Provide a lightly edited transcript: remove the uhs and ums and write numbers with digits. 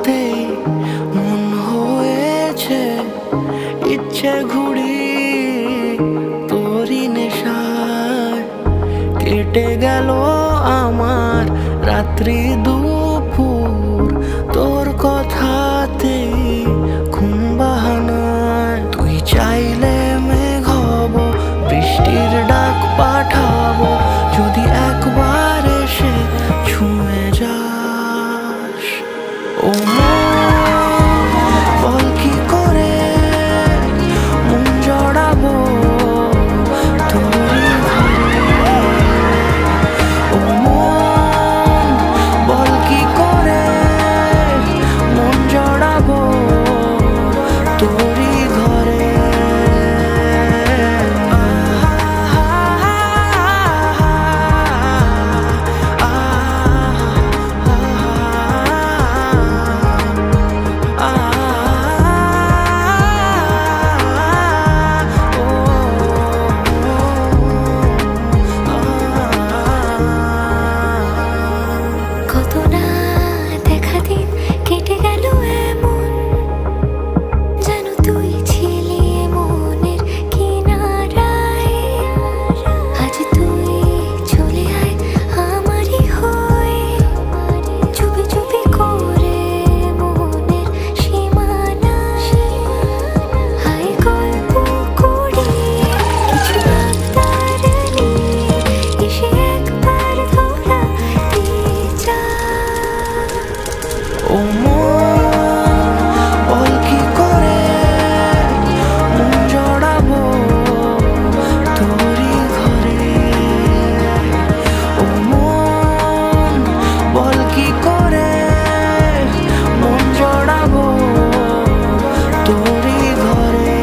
কথাতেই মন হয়েছে ইচ্ছে ঘুড়ি তোরই নেশায়। কেটে গেল আমার রাত্রি দুপুর তোর কথাতেই ঘুম বাহানায়। তুই চাইলে মেঘ হব, বৃষ্টির ডাক পাঠাবো, যদি একবার এসে ছুঁয়ে যাস। ও বল কি করে মন জড়াবো তোরই ঘরে। ও বল কি করে মন জড়াবো তোরই ঘরে। ও বল কি করে মন জড়াবো তোরই ঘরে। ও বল কি করে মন জড়াবো তোরই ঘরে।